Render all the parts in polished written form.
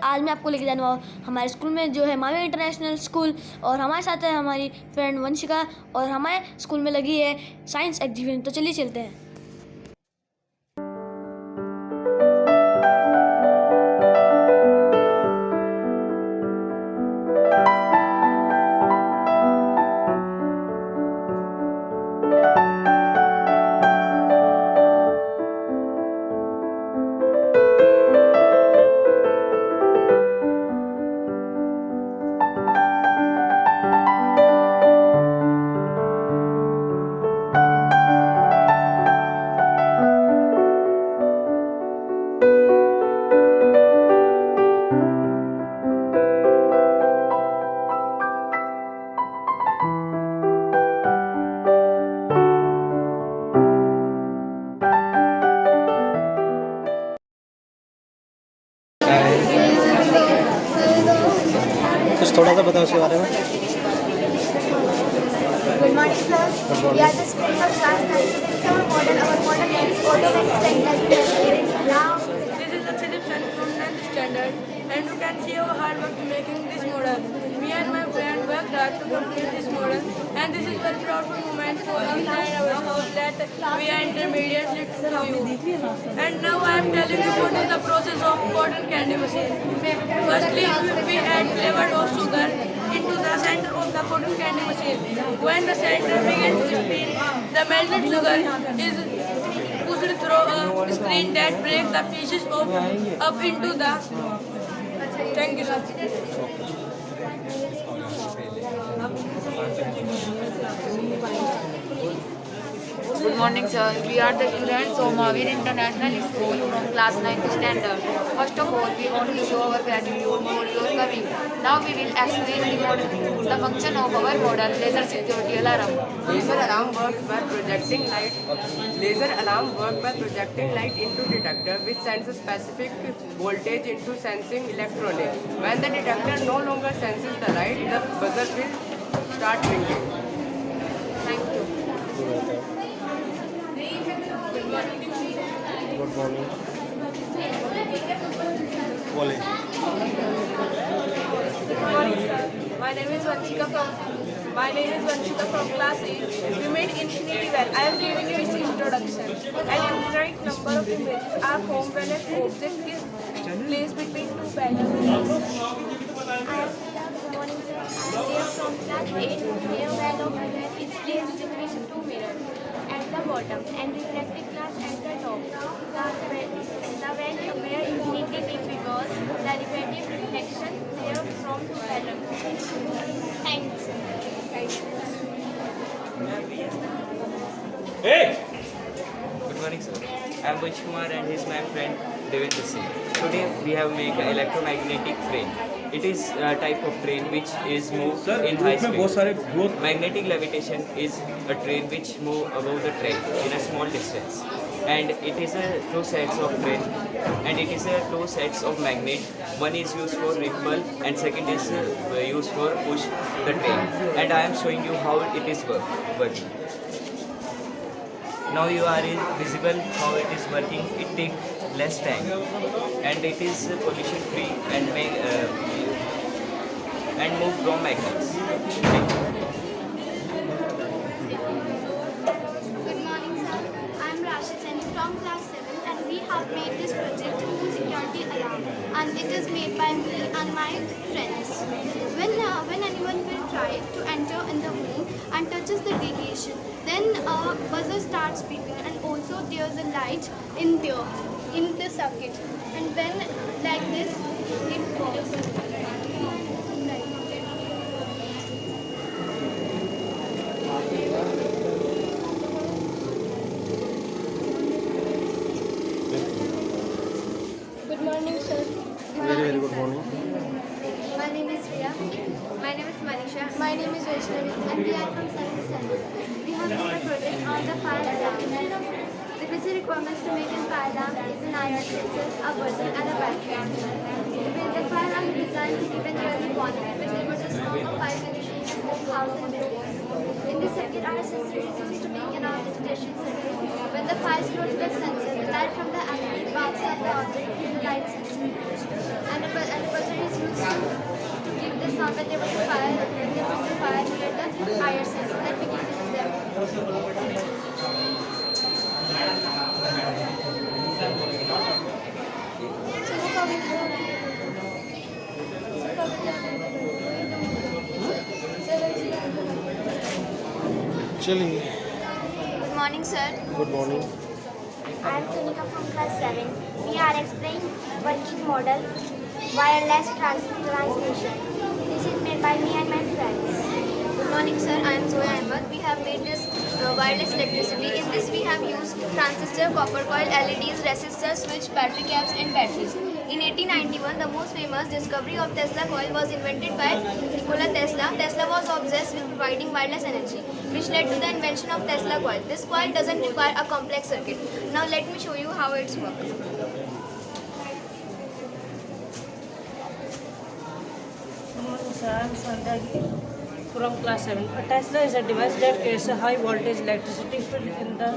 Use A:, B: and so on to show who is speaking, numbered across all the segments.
A: आज मैं आपको लेके जाने वाला हूँ हमारे स्कूल में जो है मावी इंटरनेशनल स्कूल, और हमारे साथ है हमारी फ्रेंड वंशिका, और हमारे स्कूल में लगी है साइंस एग्जीबिशन। तो चलिए चलते हैं।
B: कुछ थोड़ा सा बताओ उसके बारे में।
C: Good morning, sir. We are the students of class 96. Our model name is Automatic Science. Now,
D: This is Akshadip Sen from 9th standard, and you can see our hard work in making this model. Me and my friend worked hard to complete this model, and this is very proud moment for us and our school that we are intermediately to you. And now I am telling you what is the process of cotton candy machine. Firstly, we add flavored of sugar into the center of the cotton candy machine. When the center begins to spin, the melted sugar is pushed through a screen that breaks the pieces of up into the. Thank you, sir.
E: Good morning, sir. We are the students of Mahavir International School from class 9th standard. First of all, we want to show our gratitude for your coming. Now we will explain the function of our model laser security alarm.
F: Laser alarm works by projecting light. Laser alarm works by projecting light into detector, which sends a specific voltage into sensing electronic. When the detector no longer senses the light, the buzzer will start ringing.
E: Thank you.
B: Good morning. बोले।
D: Good morning, sir. My name is Vanshika from class 8. We made infinity well. I am giving you its introduction. An infinite number of images are formed when an object is placed between two parallel lines.
C: good morning, sir. I am here from class 8. Here, well of image is placed between two mirrors at the bottom and reflecting glass at the top. The when appear infinitely big because the reflective reflection there from two parallel. Thanks.
G: Good morning, sir. I am Vansh Kumar and he is my friend Devendra Singh. Today we have made an electromagnetic train. It is a type of train which is moved in high speed. Magnetic levitation is a train which moves above the track in a small distance. And it is a two sets of train, and it is a two sets of magnet. One is used for repel and second is used for push the train. And I am showing you how it is working. Now you are visible how it is working. It takes less time and it is pollution free and move from magnets.
C: Good morning, sir. I am Rashid Sen from class 7 and we have made this project Moon Security Alarm, and it is made by me and my friends. When anyone will try to enter in the moon and touches the radiation, then a buzzer starts beeping, and also there's a light in there, in the circuit, and when like this, it goes.
D: Good morning, sir.
B: Very good morning.
C: My name is Riya. My name is Manisha. My name is Vaishnavi, and we are from 7th standard. We have made a project on the fire alarm. The basic requirements to make a fire alarm is an iron sensor, a buzzer, and a battery. The fire alarm is designed to give an early warning, which delivers a strong of 5 conditions to 1000 minutes. In this circuit, our sensor is fires through the sensor. The light from the LED bounces off the object in the light sensor. And a buzzer is used to give the sound when there was a fire. When there was a fire near the fire sensor that we can use them.
B: चलिए.
C: Good morning, sir.
B: Good morning.
C: I am Tunika from class 7. We are explaining working model wireless transmission. This is made by me and my friends. Good morning, sir. I am Zoya Ahmed. We have made this wireless electricity. In this we have used transistor, copper coil, LEDs, resistors, switch, battery caps and batteries. In 1891, the most famous discovery of Tesla coil was invented by Nikola Tesla. Tesla was obsessed with providing wireless energy, which led to the invention of Tesla coil. This coil doesn't require a complex circuit. Now let me show you how it's works.
H: Good morning, sir. I am Sandhya from class 7. A Tesla is a device that creates a high voltage electricity field in the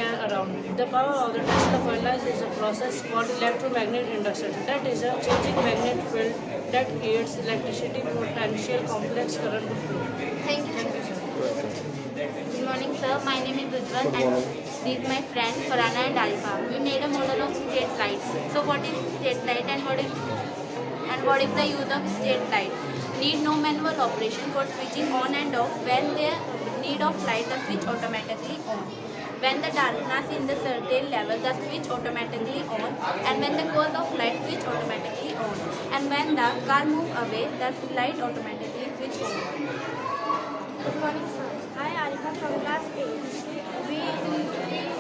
H: air around it. The power of the Tesla coil is a process called electromagnetic induction. That is a changing magnetic field that creates electricity potential complex current to flow.
C: Thank you, sir.
I: Good morning, sir. My name is Ujjwal and these my friends Farana and Alpha. We made a model of state lights. So what is state light and what is the use of state light? Need no manual operation for switching on and off. When there need of light, the switch automatically on. When the darkness is in the certain level, the switch automatically on, and when the cause of light, switch automatically on, and when the car move away, the light automatically switch on.
C: Good morning, sir. I am Alika from class 8. We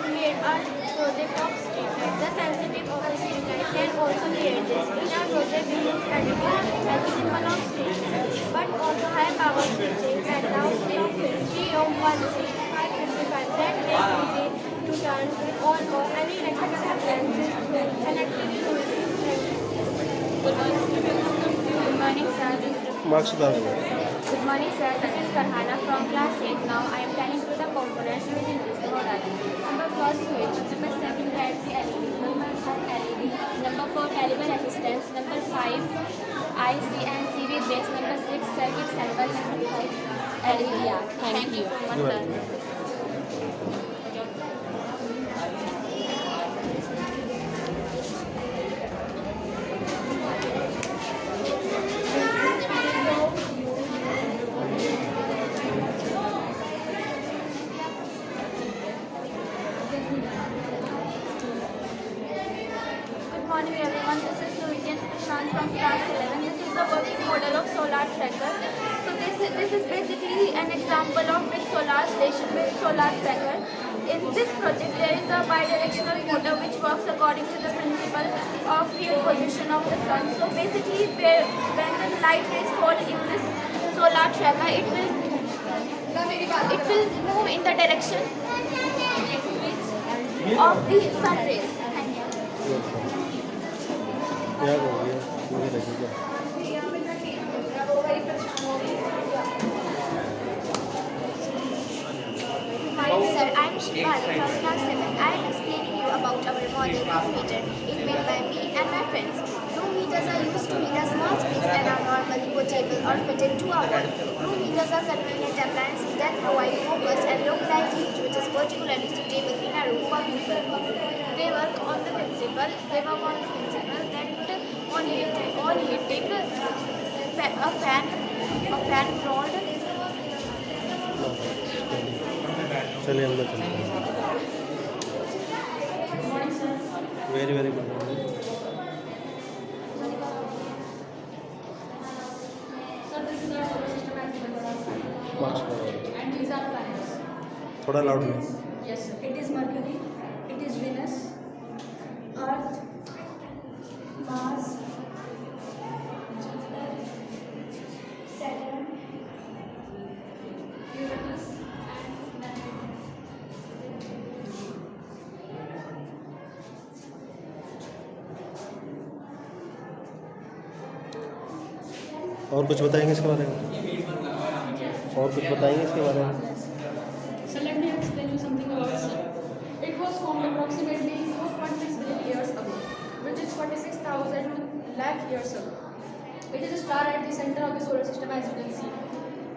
C: made a project of street light. The sensitivity of the street light can also be adjusted. In our project, we use LED as a symbol of street light, but also high power switches and now 3 ohm 1C 555 that make it easy to turn on or any electrical appliances through electric fluid.
I: Good morning, sir.
B: Marks डाल दो.
I: Good morning, sir. This is Farhana from class 8. Now I am telling you the components used in this model. Number 1 switch, number 7 battery LED, number 4 LED, number 4 caliber resistance, number 5 IC and CV base, number 6 circuit symbol, number 5 LED. Thank you so much, sir.
C: Good morning everyone, this is Louisian Prashant from class 11. This is the working model of solar tracker. So this is basically an example of big solar station with solar tracker. In this project there is a bidirectional motor which works according to the principle of field position of the sun. So basically when the light rays fall in this solar tracker, it will move in the direction of the sun rays. Thank you.
B: क्या हो गया? मुझे लगेगा.
C: Hi sir, I am Shivali from class 7. I am explaining you about our model room meter. It made by me and my friends. Room meters are used to meter small space and are normally portable or fitted to a wall. Room meters are convenient appliances that provide focused and localized heat, which is particularly suitable in a room for people. They work on the principle that on heating a fan rolled.
B: चलिए अंदर चलते हैं. Very very good morning. Marks डाल.
J: And these are planets.
B: थोड़ा loud में.
J: Yes, sir. It is Mercury, it is Venus, Earth, Mars, Saturn, Uranus, and Neptune.
B: और कुछ बताएंगे इसके बारे में? और कुछ बताएंगे इसके बारे में?
J: So let me explain you something about sun. It was formed approximately 4.6 billion years ago, which is 46,000 lakh years ago. It is a star at the center of the solar system, as you can see,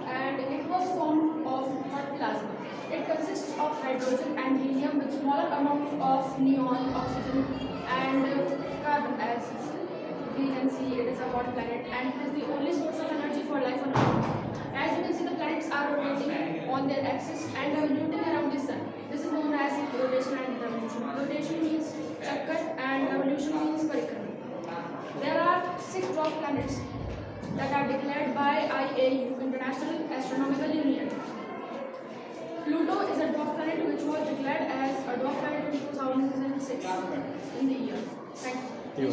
J: and it was formed of hot plasma. It consists of hydrogen and helium with smaller amounts of neon, oxygen, and carbon. As we can see, it is a hot planet, and it is the only source of energy for life on Earth. As you can see, the planets are rotating on their axis and revolving around the sun. This is known as rotation and revolution. Rotation means chakkar and revolution means parikrama. There are 6 dwarf planets that are declared by IAU, International Astronomical Union. Pluto is a dwarf planet which was declared as a dwarf planet in 2006 in the year. Thank you.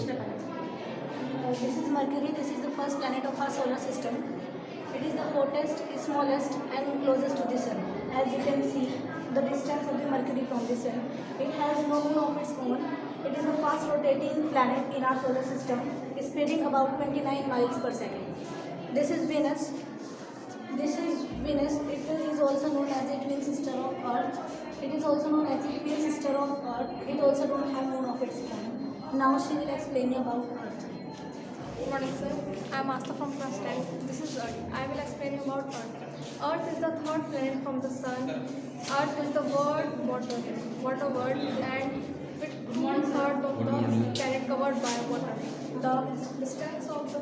K: This is Mercury. This is the first planet of our solar system. It is the hottest, smallest and closest to the sun. As you can see, the distance of the Mercury from the sun. It has no moon of its own. It is a fast rotating planet in our solar system, speeding about 29 miles per second. This is Venus. This is Venus. It is also known as the twin sister of Earth. It is also known as the twin sister of Earth. It also don't have moon of its own. Now she will explain you about Earth.
J: Good morning, sir. I am Asta from class 10. This is Earth. I will explain you about Earth. Earth is the third planet from the sun. Earth is the water world, and with 1/3 of the planet covered by water. The distance of the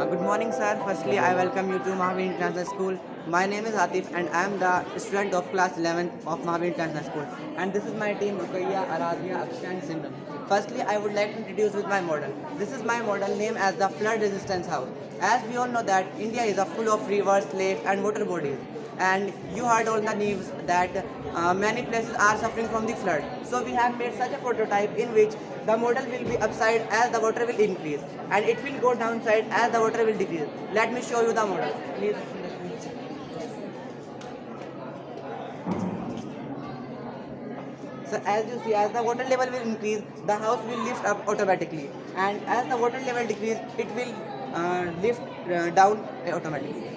F: Good morning, sir. Firstly, I welcome you to Mahavir International School. My name is Atif and I am the student of class 11 of Mahavir International School. And this is my team, Rukaiya, Aradhya, Akshay and Simran. Firstly, I would like to introduce with my model. This is my model named as the Flood Resistance House. As we all know that India is full of rivers, lakes and water bodies. And you heard on the news that many places are suffering from the flood. So we have made such a prototype in which the model will be upside as the water will increase, and it will go downside as the water will decrease. Let me show you the model, please. So as you see, as the water level will increase, the house will lift up automatically, and as the water level decrease, it will lift down automatically.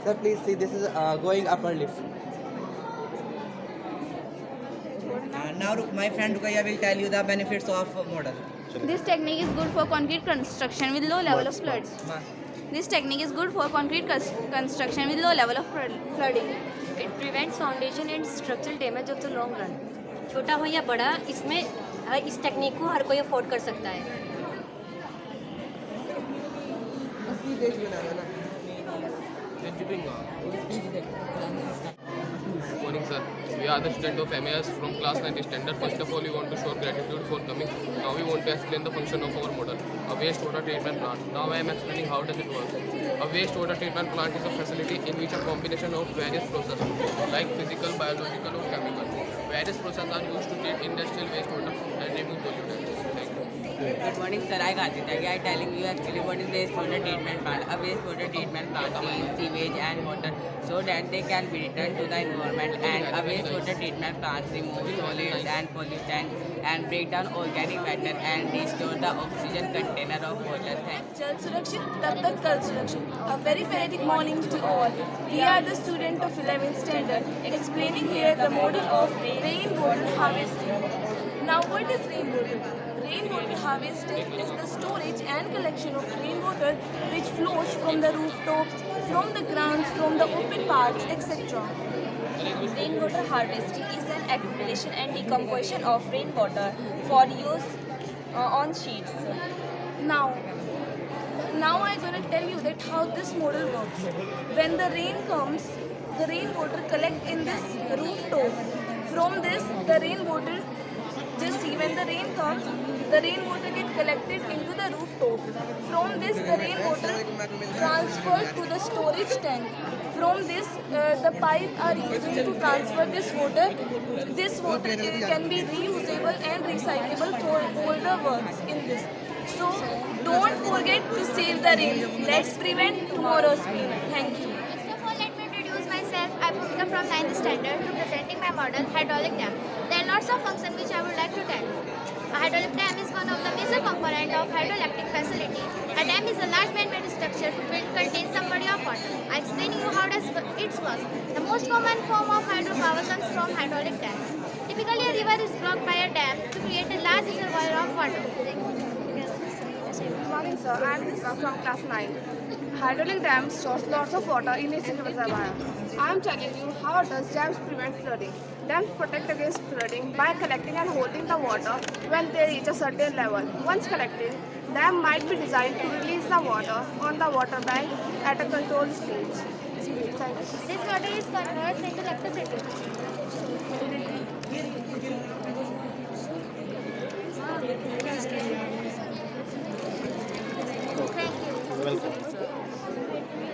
F: So please see, this is going upper lift. Now my friend Rukaiya will tell you the benefits of model.
I: This technique is good for concrete construction with low level of floods. This technique is good for concrete construction with low level of flooding.
L: It prevents foundation and structural damage of the long run. छोटा हो या बड़ा, इसमें इस technique को हर कोई afford कर सकता है.
M: Good morning, sir. We are the student of MAS from class 9 standard. First of all, we want to show gratitude for coming. Now we want to explain the function of our model, a wastewater treatment plant. Now I am explaining how does it work. A wastewater treatment plant is a facility in which a combination of various processes, like physical, biological or chemical. Various processes are used to treat industrial wastewater and remove pollutants. Thank you.
F: Good morning, sir. I got it. I am telling you actually what is wastewater treatment plant. A wastewater treatment plant cleans sewage and water so that they can be returned to the environment, and a wastewater treatment plant removes solids and pollutants and break down organic matter and restore the oxygen container of water.
N: Jal Surakshit, Tab Tak Kal Surakshit. A very good morning to all. We are the student of 11th standard, explaining here the model of rainwater harvesting. Now what is rainwater? Rainwater harvesting is the storage and collection of rainwater which flows from the rooftops, from the grounds, from the open parks, etc.
L: Rainwater harvesting is an accumulation and decomposition of rainwater for use on sheets.
N: Now I'm going to tell you that how this model works. When the rain comes, the rainwater collects in this rooftop. From this, the rainwater Just see, when the rain comes, the rainwater gets collected into the rooftop. From this, the rainwater transferred to the storage tank. From this, the pipes are used to transfer this water. This water can be reusable and recyclable for all the works in this. So, don't forget to save the rain. Let's prevent tomorrow's pain. Thank you.
C: First of all, let me introduce myself. I'm Bhumika from 9th standard representing my model, hydraulic dam. There are lots of functions which I would like to tell you. A hydraulic dam is one of the major components of hydroelectric facility. A dam is a large man-made structure which contains some body of water. I'm explaining you how does it work. The most common form of hydropower comes from hydraulic dams. Typically, a river is blocked by a dam to create a large reservoir of water.
J: Good morning, sir. I am Nisha from class 9. Hydraulic dams store lots of water in its reservoir. I am telling you how does dams prevent flooding. Dams protect against flooding by collecting and holding the water when they reach a certain level. Once collected, dam might be designed to release the water on the water bank at a controlled speed. Thank you.
C: This water is converted into electricity.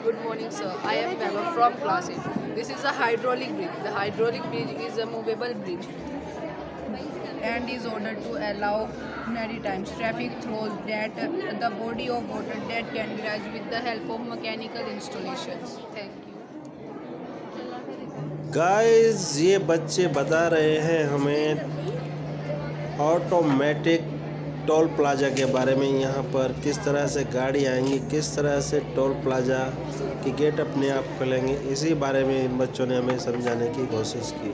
O: Good morning, sir. I am Baba from class 8. This is a hydraulic bridge. The hydraulic bridge is a movable bridge and is ordered to allow many times traffic through that the body of water that can be raised with the help of mechanical installations. Thank you.
B: Guys ये बच्चे बता रहे हैं हमें automatic toll plaza के बारे में। यहाँ पर किस तरह से गाड़ी आएंगी, किस तरह से टोल प्लाजा की गेट अपने आप खुलेंगे, इसी बारे में इन बच्चों ने हमें समझाने की कोशिश की।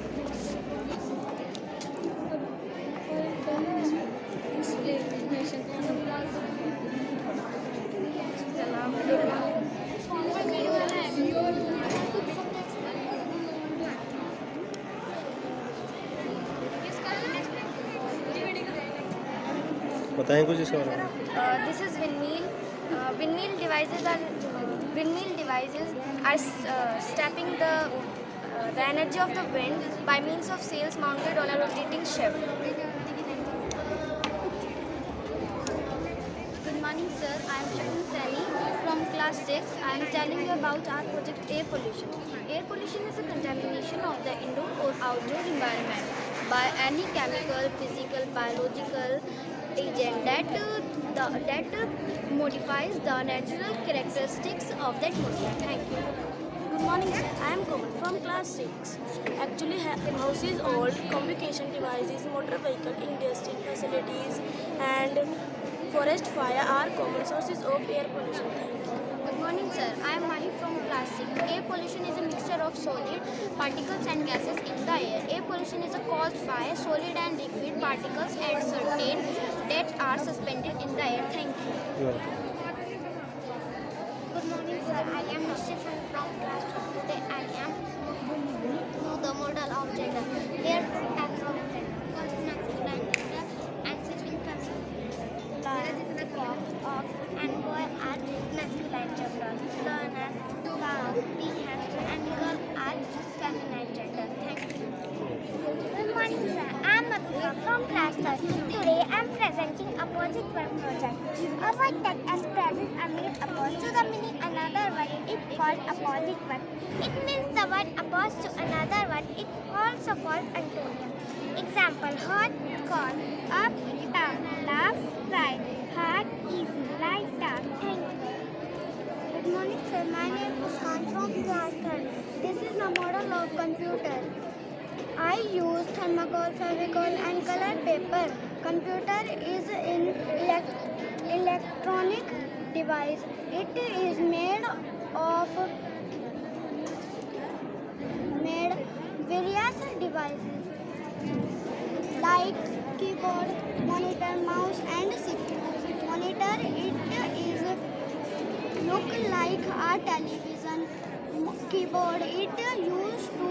B: बताएं कुछ इसके बारे में।
C: This is windmill. Windmill devices are stepping the energy of the wind by means of sails mounted on a rotating shaft. Good morning, sir. I am Shakun Sani from class 6. I am telling you about our project Air Pollution. Air pollution is a contamination of the indoor or outdoor environment by any chemical, physical, biological agent that modifies the natural characteristics of the atmosphere. Thank you.
K: Good morning, sir. I am Komal from class 6. Actually, houses, old communication devices, motor vehicle, industrial facilities, and forest fire are common sources of air pollution. Thank you.
C: Good morning, sir. I am Mahi from class 6. Air pollution is a mixture of solid particles and gases in the air. Air pollution is caused by solid and liquid particles and certain that are suspended in the air. Thank you. Good morning, sir. I am Nishifan from class 2. Today I am the model of gender. Here types of gender. First, masculine gender and switching consent. The cause of and boy are masculine gender. Learners, cow, peahen, and girl are feminine gender. Thank you. Good morning, sir. I am Mafika from class 3. Today I am presenting a project work project. A word that expresses a made opposed to the meaning another word is called opposite word. It means the word opposed to another word. It also called antonym. Example: hot, cold, up, down, laugh, cry, hard, easy, light, dark. Thank you. Good morning, sir. My name is Khan from class 3. This is a model of computer. I use thermocol, fevicol and colored paper. Computer is an electronic device. It is made various devices like keyboard, monitor, mouse and CPU. Monitor, it is look like a television. Keyboard, it used to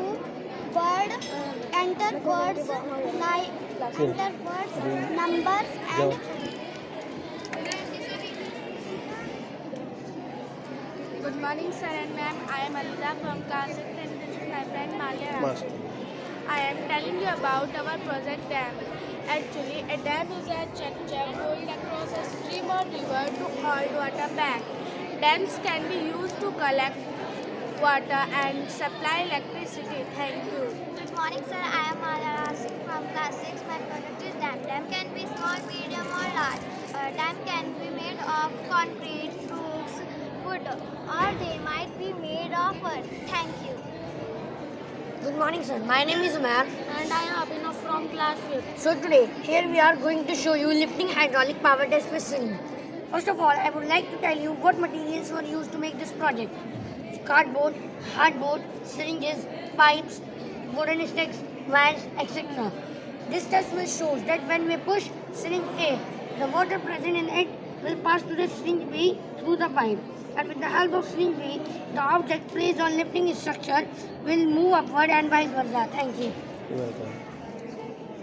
C: enter words, numbers and
N: Good morning, sir and ma'am. I am Alida from class 6 and this is my friend Malia Rashi. I am telling you about our project dam.
J: Actually, a dam is a structure built across a stream or river to hold water back. Dams can be used to collect water and supply electricity. Thank you.
C: Good morning, sir. I am Mala from class 6. My product is dam. Dam can be small, medium, or large. Dam can be made of concrete, fruits, wood, or they might be made of earth. Thank you.
P: Good morning, sir. My name is Umar.
J: And I am Abhinav from class 5th.
P: So today, here we are going to show you lifting hydraulic power test with cylinder. First of all, I would like to tell you what materials were used to make this project. Cardboard, hardboard, syringes, pipes, wooden sticks, wires, etc. This test will show that when we push syringe A, the water present in it will pass to the syringe B through the pipe. And with the help of syringe B, the object placed on lifting structure will move upward and vice versa. Thank you.
B: You're welcome.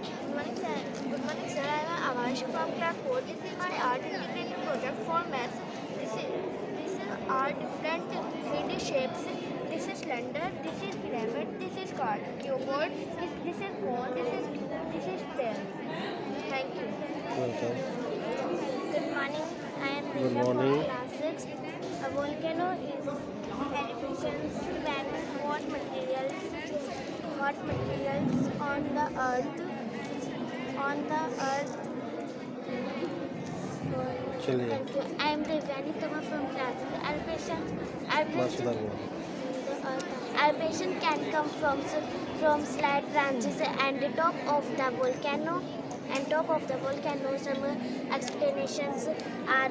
C: Good morning, sir. Good morning, sir. I am Avash from class 4. This is my art integrated project for maths. This is our different 3D shapes. This is cylinder. This is pyramid. This is card. Keyboard. This is cone. This is pen. Thank you.
B: Welcome.
C: Good morning. I am
B: Good
C: Risha from
B: morning.
C: class 6. A volcano is eruptions when hot materials on the earth
B: चलिए
C: Thank you. I am Devyani Tama from class. Alpation can come from slight branches and the top of the volcano. Some explanations are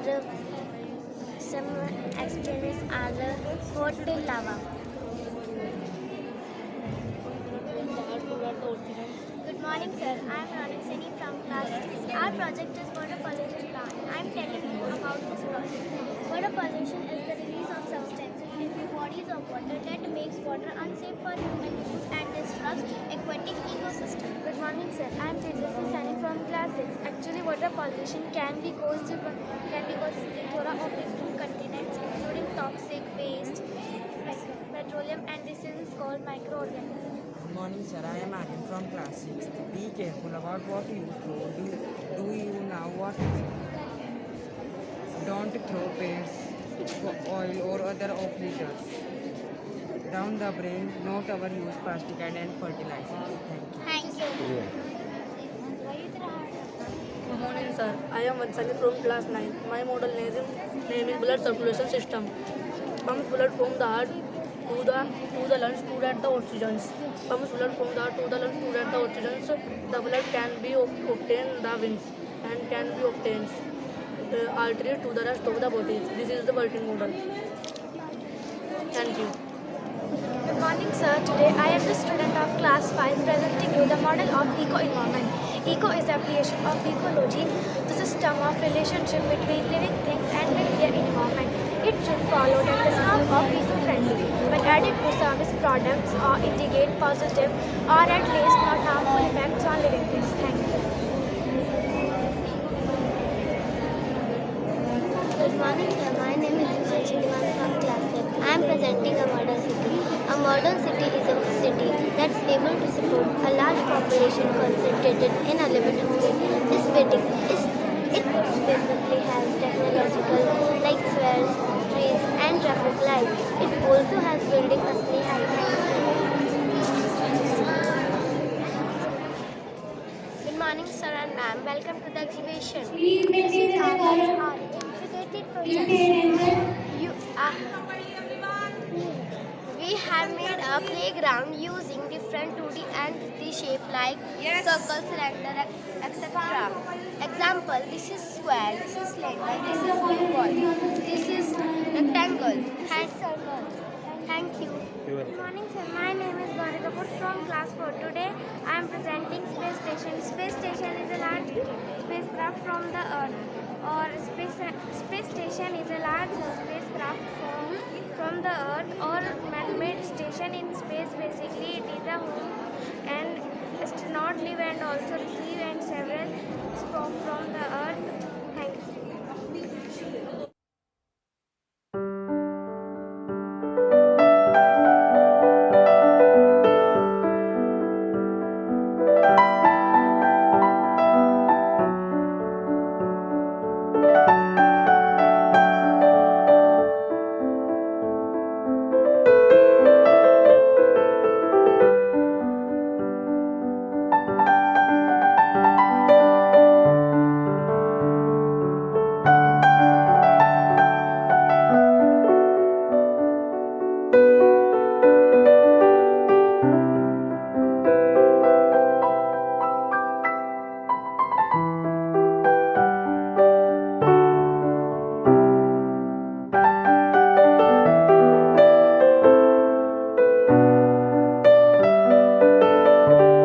C: hot lava. Good morning, sir. I am Ranik Seni from class 6. Our project is water pollution plant. I am telling you about this project. Water pollution is the release of substances into bodies of water that makes water unsafe for human use and disrupts aquatic ecosystem. Good morning, sir. I am Tejasvi Sani from class 6. Actually, water pollution can be caused by plethora of different contaminants, including toxic waste, petroleum, and this is called microorganisms.
Q: Good morning, sir. I am Aryan from class 6. Be careful about what you throw. Do you know what is it? Don't throw paints, oil or other off-litters down the drain. Not overuse plastic and fertilizers.
C: Thank you.
H: Good morning, sir. I am Vansali from class 9. My model name is blood circulation system. Pumps blood from the heart to the lungs to get the oxygens. Pumps blood from the heart to the lungs to get the oxygens. The blood can be obtained the wings and can be obtained arteries to the rest of the body. This is the working model. Thank you.
J: Good morning, sir. Today I am the student of class 5 presenting you the model of eco-environment. Eco is the application of ecology, the system of relationship between living things and with their environment. It should follow the term of eco-friendly, but added to service products or indicate positive or at least not harmful effects on living things. Thank you.
C: Good morning, sir. My name is Himanshu Diwan from class 7. I am presenting a model city. A modern city is a city that's able to support a large population concentrated in a limited space. This it specifically has technological like squares, trees, and traffic lights. It also has building asli height. Good morning, sir and ma'am. Welcome to the exhibition. This is our integrated project. We have made a playground using different 2D and 3D shapes like circle, cylinder, etc. Example, this is square, this is cylinder, this is cuboid, this is rectangle. Thank you. Good morning, sir. My name is Gauri Kapoor from class 4. Today I am presenting Space Station. Space Station is a large spacecraft from the Earth. Or space station is a large spacecraft from the Earth or man-made station in space. Basically, it is a home and astronauts live and also receive and several from the Earth. Thank you.